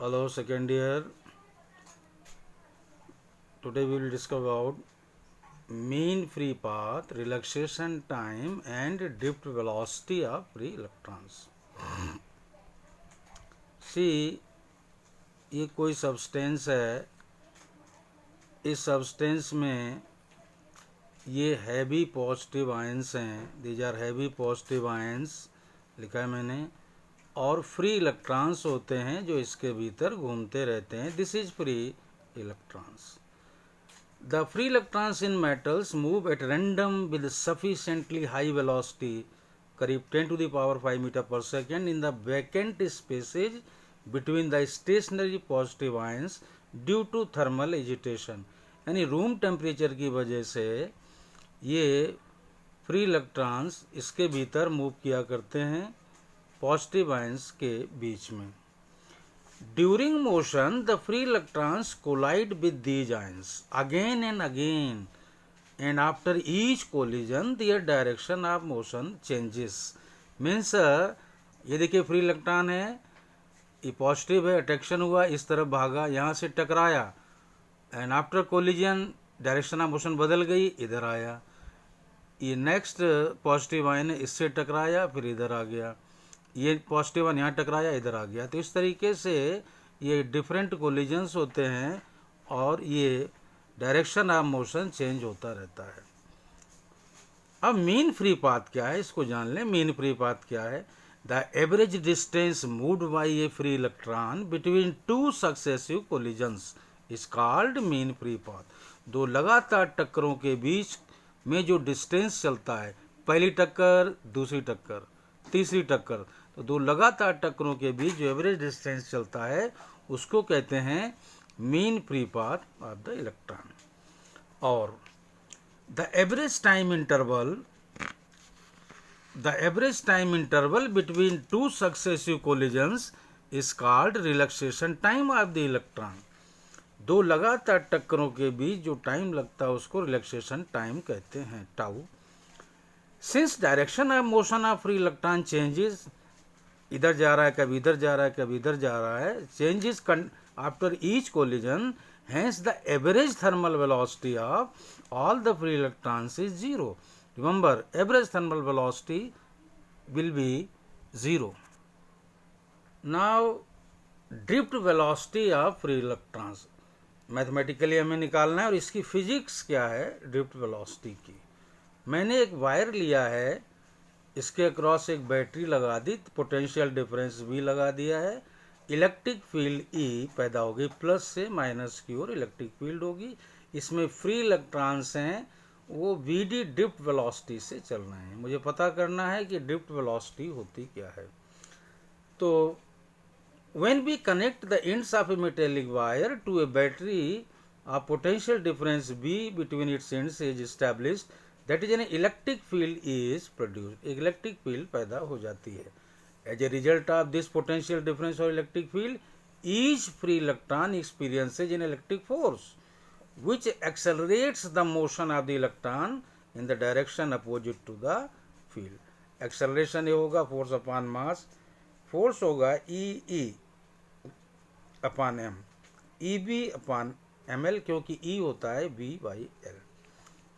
Hello, second year. Today we will discuss about mean free path, relaxation time, and drift velocity of free electrons. See, ये कोई substance है. इस substance में ये heavy positive ions हैं. These are heavy positive ions लिखा है मैंने. और फ्री इलेक्ट्रॉन्स होते हैं जो इसके भीतर घूमते रहते हैं. This is free electrons. The free electrons in metals move at random with sufficiently high velocity, करीब 10 to the power 5 meter per second, in the vacant spaces between the stationary positive ions due to thermal agitation. यानी room temperature की वजह से ये free electrons इसके भीतर move किया करते हैं पॉजिटिव आयंस के बीच में. During motion, the free electrons collide with these ions again and again, and after each collision, their direction of motion changes. Means ये देखिए फ्री इलेक्ट्रॉन है, ये पॉजिटिव है, अट्रैक्शन हुआ, इस तरफ भागा, यहाँ से टकराया, and after collision direction of motion बदल गई, इधर आया. ये नेक्स्ट पॉजिटिव आयन है, इससे टकराया, फिर इधर आ गया. ये पॉजिटिव वन यहाँ टकराया, इधर आ गया. तो इस तरीके से ये डिफरेंट कोलिजन्स होते हैं और ये डायरेक्शन ऑफ मोशन चेंज होता रहता है. अब मीन फ्री पाथ क्या है, इसको जान लें. मीन फ्री पाथ क्या है? The average distance moved by A free electron between two successive collisions is called mean free path. दो लगातार टक्करों के बीच में जो डिस्टेंस चलता है, पहली टक्कर, दूसरी टक्कर, तीसरी टक्कर, तो दो लगातार टक्करों के बीच जो एवरेज डिस्टेंस चलता है उसको कहते हैं mean free path of the electron. और the average time interval between two successive collisions is called relaxation time of the electron. दो लगातार टक्करों के बीच जो टाइम लगता है उसको रिलैक्सेशन टाइम कहते हैं, tau. Since direction of motion of free electron changes, इधर जा रहा है, कभी इधर जा रहा है, कभी इधर जा रहा है, changes after each collision, hence the average thermal velocity of all the free electrons is zero. Remember, average thermal velocity will be zero. Now drift velocity of free electrons mathematically हमें निकालना है. और इसकी फिजिक्स क्या है drift velocity की. मैंने एक वायर लिया है, इसके अक्रॉस एक बैटरी लगा दी, पोटेंशियल डिफरेंस भी लगा दिया है, इलेक्ट्रिक फील्ड ई पैदा होगी, प्लस से माइनस की ओर इलेक्ट्रिक फील्ड होगी. इसमें फ्री इलेक्ट्रॉन्स हैं, वो वी डी ड्रिफ्ट वेलोसिटी से चल रहे हैं. मुझे पता करना है कि ड्रिफ्ट वेलोसिटी होती क्या है. तो when we connect the ends of a metallic wire to a battery, a potential difference B between its ends is established, that is an electric field is produced. एक इलेक्ट्रिक फील्ड पैदा हो जाती है. As a result of this potential difference or electric field, each free electron experiences an electric force which accelerates the motion of the electron in the direction opposite to the field. Acceleration ये होगा force upon mass, force होगा E upon M, E B upon M L, क्योंकि E होता है B by L.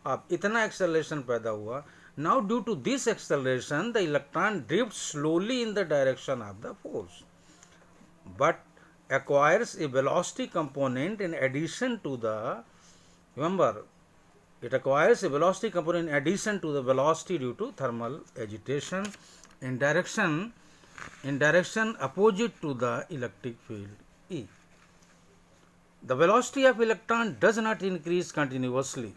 अब इतना acceleration पैदा हुआ. Now due to this acceleration the electron drift slowly in the direction of the force but acquires a velocity component in addition to the, remember, it acquires a velocity component in addition to the velocity due to thermal agitation in direction opposite to the electric field E. The velocity of electron does not increase continuously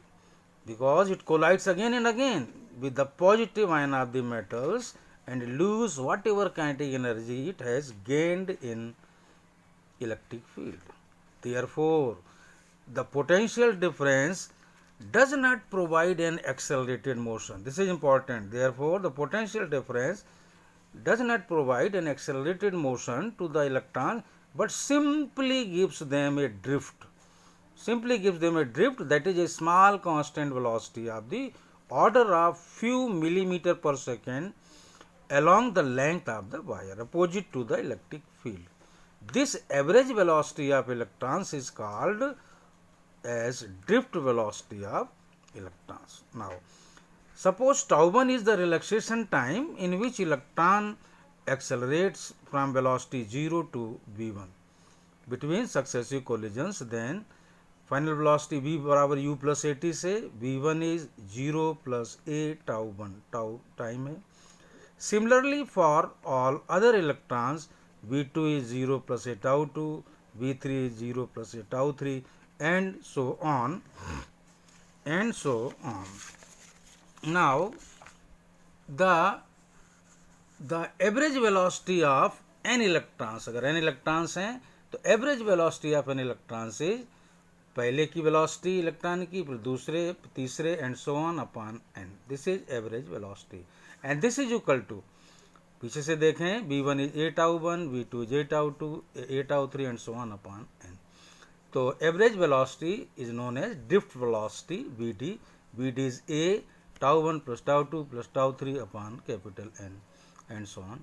because it collides again and again with the positive ion of the metals and lose whatever kinetic energy it has gained in electric field. Therefore, the potential difference does not provide an accelerated motion. This is important. Therefore, the potential difference does not provide an accelerated motion to the electrons, but simply gives them a drift. Simply gives them a drift, that is a small constant velocity of the order of few millimeter per second along the length of the wire opposite to the electric field. This average velocity of electrons is called as drift velocity of electrons. Now, suppose tau 1 is the relaxation time in which electron accelerates from velocity 0 to v1 between successive collisions, then final velocity v बराबर u plus at से v1 is 0 plus a tau 1 tau time है. Similarly, for all other electrons, v2 is 0 plus a tau 2, v3 is 0 plus a tau 3, and so on and so on. Now, the average velocity of n electrons, अगर n electrons हैं तो average velocity of n electrons is पहले की velocity electron की, फिर दूसरे, तीसरे and so on upon n. This is average velocity and this is equal to, पीछे से देखें, v1 is a tau 1, v2 is a tau 2, a tau 3 and so on upon n. तो average velocity is known as drift velocity Vd. Vd is a tau 1 plus tau 2 plus tau 3 upon capital N and so on.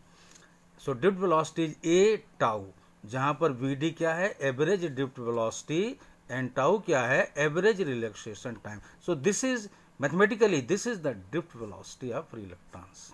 So drift velocity is a tau, जहाँ पर Vd क्या है, average drift velocity, and tau क्या है, average relaxation time. So this is mathematically this is the drift velocity of free electrons.